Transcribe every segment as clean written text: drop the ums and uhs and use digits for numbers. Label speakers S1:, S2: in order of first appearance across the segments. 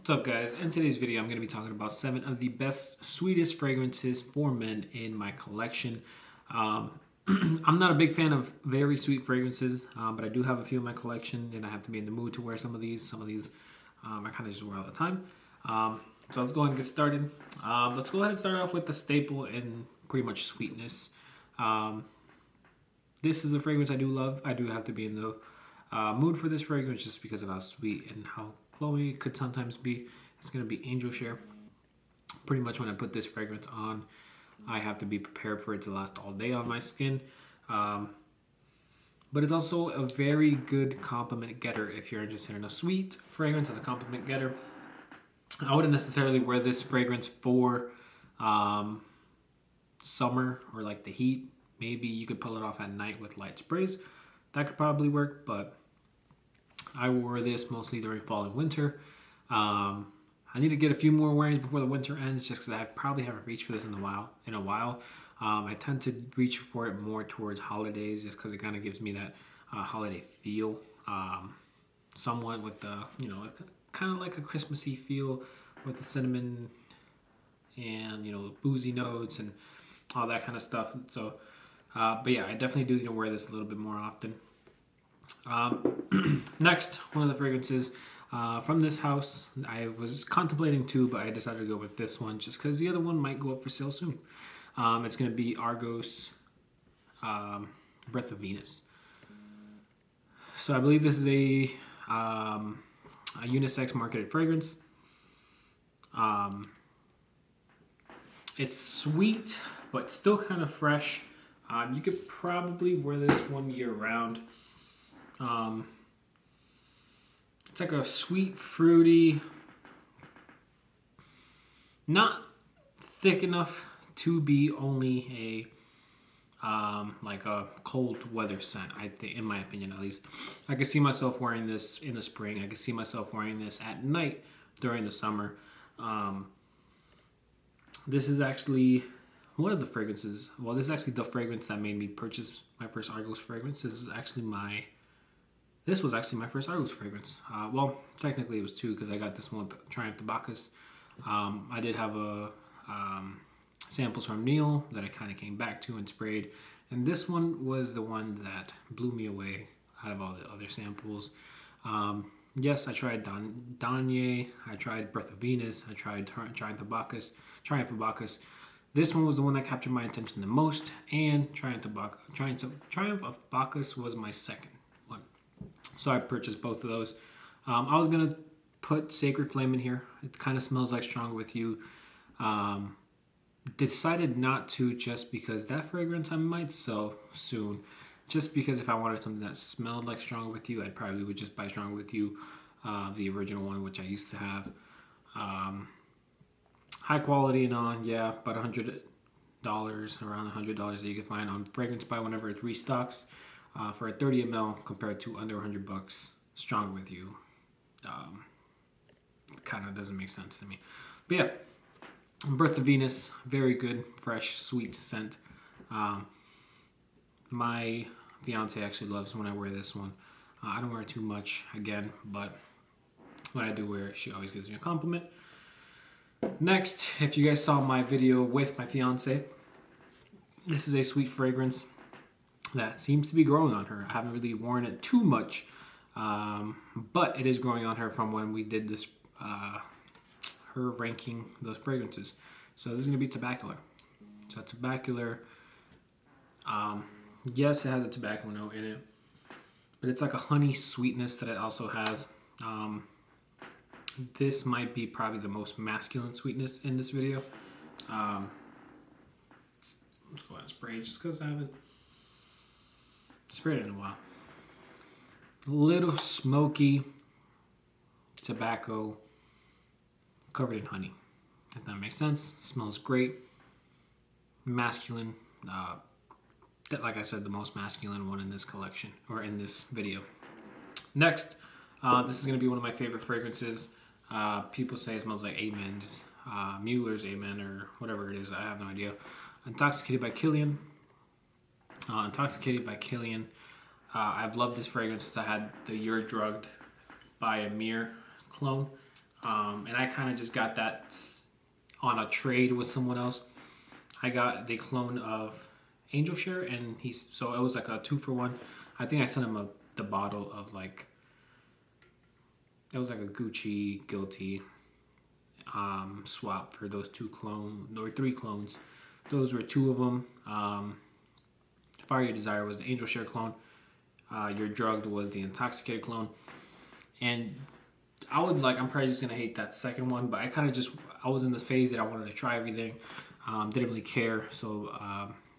S1: What's up, guys? In today's video, I'm going to be talking about 7 of the best, sweetest fragrances for men in my collection. I'm not a big fan of very sweet fragrances, but I do have a few in my collection, and I have to be in the mood to wear some of these. I kind of just wear all the time. So let's go ahead and get started. Let's go ahead and start off with the staple and pretty much sweetness. This is a fragrance I do love. I do have to be in the mood for this fragrance just because of how sweet and how Chloe could sometimes be. It's going to be Angel Share. Pretty much when I put this fragrance on, I have to be prepared for it to last all day on my skin. But it's also a very good compliment getter if you're interested in a sweet fragrance as a compliment getter. I wouldn't necessarily wear this fragrance for summer or like the heat. Maybe you could pull it off at night with light sprays. That could probably work, but I wore this mostly during fall and winter. I need to get a few more wearings before the winter ends just because I probably haven't reached for this in a while. I tend to reach for it more towards holidays just because it kind of gives me that holiday feel. Somewhat with the, kind of like a Christmassy feel with the cinnamon and, boozy notes and all that kind of stuff. So, but yeah, I definitely do need to wear this a little bit more often. Next, one of the fragrances from this house. I was contemplating two, but I decided to go with this one just because the other one might go up for sale soon. It's going to be Argos Breath of Venus. So I believe this is a unisex marketed fragrance. It's sweet, but still kind of fresh. You could probably wear this one year round. It's like a sweet, fruity, not thick enough to be only like a cold weather scent. I think, in my opinion, at least, I could see myself wearing this in the spring. I could see myself wearing this at night during the summer. This is actually one of the fragrances. Well, this is actually the fragrance that made me purchase my first Argos fragrance. This was actually my first Argos fragrance. Well, technically it was two because I got this one with Triumph de Bacchus. I did have samples from Neil that I kind of came back to and sprayed. And this one was the one that blew me away out of all the other samples. Yes, I tried Danye, I tried Breath of Venus, I tried Triumph of Bacchus. This one was the one that captured my attention the most, and Triumph of Bacchus was my second one. So I purchased both of those. I was going to put Sacred Flame in here. It kind of smells like Stronger With You. Decided not to just because that fragrance I might sell soon. Just because if I wanted something that smelled like Stronger With You, I probably would just buy Stronger With You, the original one, which I used to have. High quality and on, yeah, about $100, around $100 that you can find on Fragrance Buy whenever it restocks. For a 30 ml compared to under $100, Stronger With You, kind of doesn't make sense to me. But yeah, Breath of Venus, very good, fresh, sweet scent. My fiance actually loves when I wear this one. I don't wear it too much, again, but when I do wear it, she always gives me a compliment. Next, if you guys saw my video with my fiance, this is a sweet fragrance that seems to be growing on her. I haven't really worn it too much, but it is growing on her from when we did this, her ranking those fragrances. So this is going to be Tabacular. So Tabacular, yes, it has a tobacco note in it, but it's like a honey sweetness that it also has. This might be probably the most masculine sweetness in this video. Let's go ahead and spray it just because I haven't sprayed it in a while. A little smoky tobacco covered in honey. If that makes sense. Smells great. Masculine. Like I said, the most masculine one in this collection or in this video. Next, this is going to be one of my favorite fragrances. People say it smells like Amen's, Mueller's Amen, or whatever it is. I have no idea. Intoxicated by Killian. I've loved this fragrance since I had the You're Drugged by Amir clone. And I kind of just got that on a trade with someone else. I got the clone of Angel Share, and so it was like a 2-for-1. I think I sent him the bottle of like, it was like a Gucci Guilty swap for those 3 clones. Those were 2 of them. Fire Your Desire was the Angel Share clone. You're Drugged was the Intoxicated clone. And I was like, I'm probably just going to hate that second one, but I was in the phase that I wanted to try everything. Didn't really care. So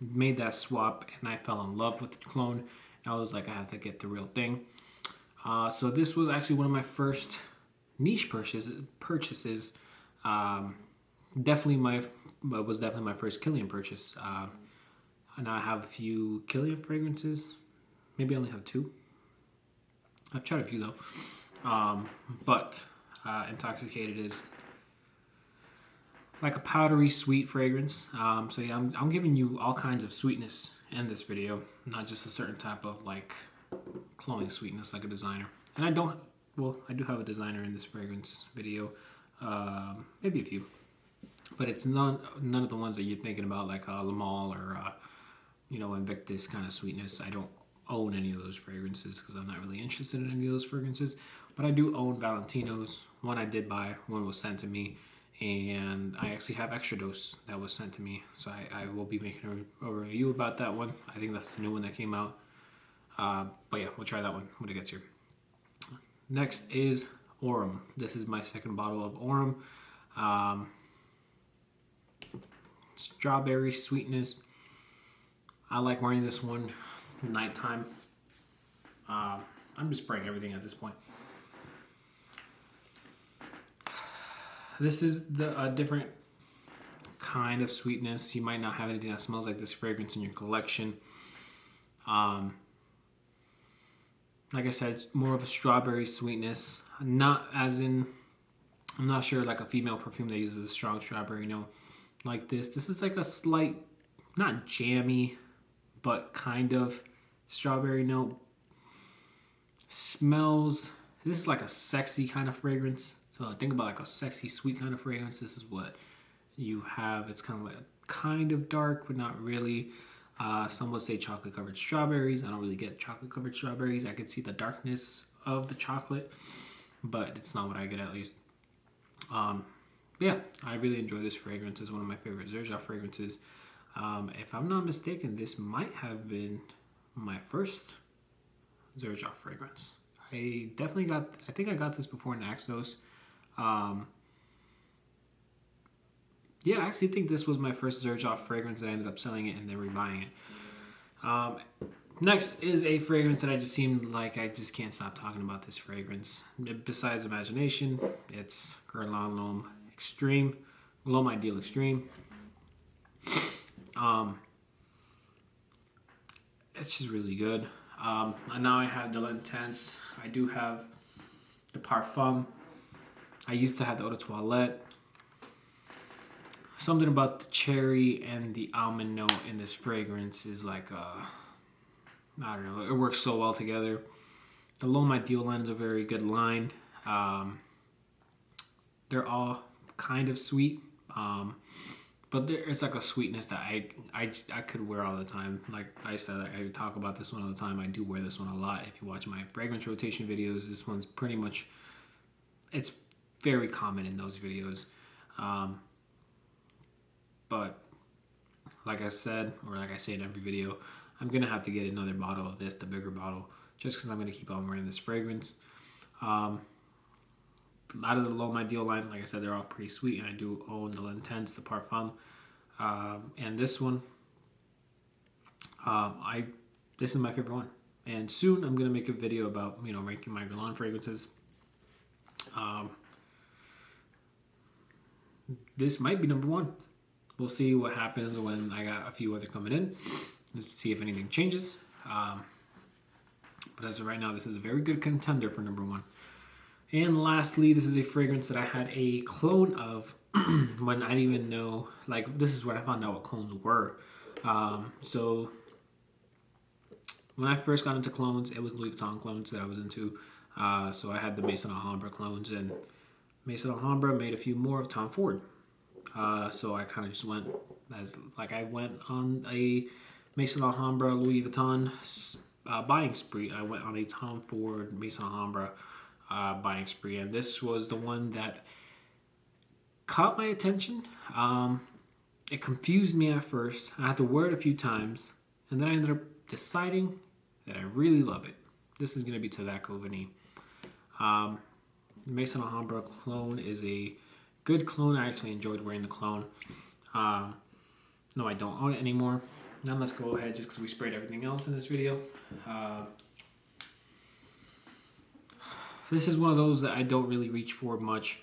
S1: made that swap, and I fell in love with the clone. I was like, I have to get the real thing. So this was actually one of my first niche purchases. Definitely my first Killian purchase. And I have a few Killian fragrances. Maybe I only have 2. I've tried a few though. But Intoxicated is like a powdery sweet fragrance. So yeah, I'm giving you all kinds of sweetness in this video, not just a certain type of like cloning sweetness like a designer. And I do have a designer in this fragrance video, maybe a few, but it's none of the ones that you're thinking about, like Lamal or Invictus kind of sweetness. I don't own any of those fragrances because I'm not really interested in any of those fragrances, but I do own Valentino's. One I did buy, one was sent to me, and I actually have Extra Dose that was sent to me, so I will be making a review about that one. I think that's the new one that came out. But yeah, we'll try that one when it gets here. Next is Aurum. This is my second bottle of Aurum. Strawberry sweetness. I like wearing this one nighttime. I'm just spraying everything at this point. This is a different kind of sweetness. You might not have anything that smells like this fragrance in your collection. Like I said, more of a strawberry sweetness. Not as in, I'm not sure, like a female perfume that uses a strong strawberry note like this. This is like a slight, not jammy, but kind of strawberry note. Smells, this is like a sexy kind of fragrance. So think about like a sexy, sweet kind of fragrance. This is what you have. It's kind of like kind of dark, but not really. Some would say chocolate covered strawberries. I don't really get chocolate covered strawberries. I could see the darkness of the chocolate, but it's not what I get, at least. Yeah, I really enjoy this fragrance. It's one of my favorite Xerjoff fragrances. If I'm not mistaken, this might have been my first Xerjoff fragrance. I think I got this before in Axos. Yeah, I actually think this was my first Xerjoff fragrance, and I ended up selling it and then rebuying it. Next is a fragrance that I just seemed like I just can't stop talking about this fragrance. Besides Imagination, it's Guerlain L'Homme Extreme. L'Homme Ideal Extreme. It's just really good. And now I have the L'Intense. I do have the Parfum. I used to have the Eau de Toilette. Something about the cherry and the almond note in this fragrance is like, I don't know, it works so well together. The L'Homme Ideal line is a very good line. They're all kind of sweet, but it's like a sweetness that I could wear all the time. Like I said, I talk about this one all the time. I do wear this one a lot. If you watch my fragrance rotation videos, this one's pretty much, it's very common in those videos. But like I said, or like I say in every video, I'm going to have to get another bottle of this, the bigger bottle, just because I'm going to keep on wearing this fragrance. Out of the L'Homme Ideal line, like I said, they're all pretty sweet, and I do own the L'Intense, the Parfum, and this one. This is my favorite one. And soon I'm going to make a video about, ranking my Guerlain fragrances. This might be number 1. We'll see what happens when I got a few other coming in. Let's see if anything changes. But as of right now, this is a very good contender for number 1. And lastly, this is a fragrance that I had a clone of when I didn't even know, like, this is when I found out what clones were. So when I first got into clones, it was Louis Vuitton clones that I was into. So I had the Maison Alhambra clones, and Mason Alhambra made a few more of Tom Ford. So I kind of just went I went on a Mason Alhambra Louis Vuitton buying spree. I went on a Tom Ford Mason Alhambra buying spree, and this was the one that caught my attention. It confused me at first. I had to wear it a few times, and then I ended up deciding that I really love it. This is going to be Tobacco Vanille. Mason Alhambra clone is a good clone. I actually enjoyed wearing the clone. No, I don't own it anymore. Now let's go ahead, just because we sprayed everything else in this video. This is one of those that I don't really reach for much.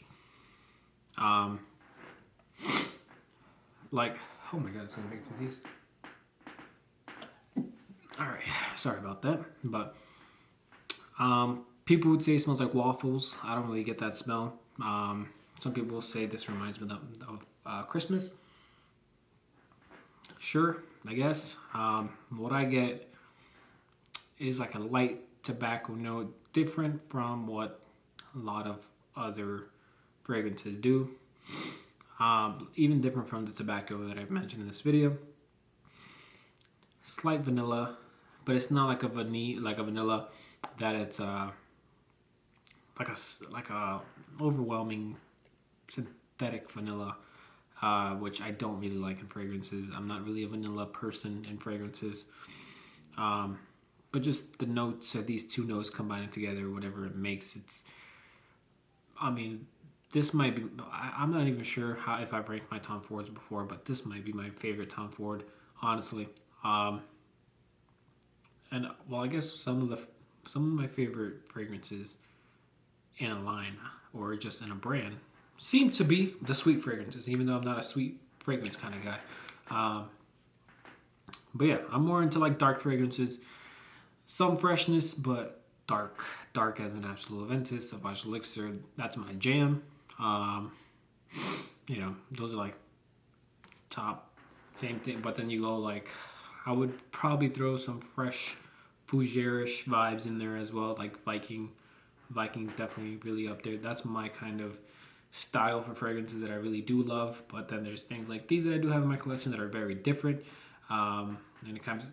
S1: Like, oh my god, it's gonna make disease. Alright, sorry about that. But people would say it smells like waffles. I don't really get that smell. Some people say this reminds me of Christmas. Sure, I guess. What I get is like a light tobacco note, different from what a lot of other fragrances do. Even different from the tobacco that I've mentioned in this video. Slight vanilla, but it's not like a vanilla that it's like a overwhelming synthetic vanilla, which I don't really like in fragrances. I'm not really a vanilla person in fragrances. But just the notes, these two notes combining together, whatever it makes, this might be, I'm not even sure if I've ranked my Tom Fords before, but this might be my favorite Tom Ford, honestly. And well, I guess some of my favorite fragrances in a line or just in a brand seem to be the sweet fragrances, even though I'm not a sweet fragrance kind of guy. But yeah, I'm more into like dark fragrances, some freshness, but dark as an Absolute Aventus, Sauvage Elixir. That's my jam. Those are like top, same thing. But then you go like, I would probably throw some fresh fougere-ish vibes in there as well, like Viking's definitely really up there. That's my kind of style for fragrances that I really do love. But then there's things like these that I do have in my collection that are very different. And it kind of,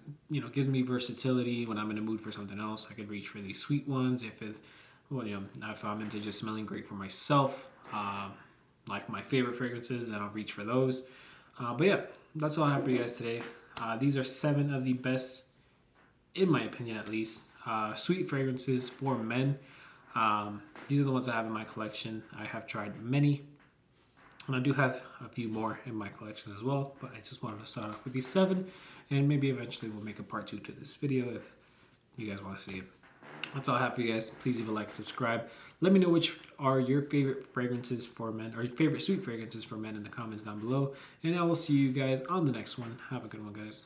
S1: gives me versatility. When I'm in a mood for something else, I could reach for these sweet ones. If I'm into just smelling great for myself, like my favorite fragrances, then I'll reach for those. But yeah, that's all I have for you guys today. These are 7 of the best, in my opinion at least, sweet fragrances for men. These are the ones I have in my collection. I have tried many, and I do have a few more in my collection as well, but I just wanted to start off with these 7, and maybe eventually we'll make a part 2 to this video if you guys want to see it. That's all I have for you guys. Please leave a like and subscribe. Let me know which are your favorite fragrances for men, or your favorite sweet fragrances for men in the comments down below, and I will see you guys on the next one. Have a good one, guys.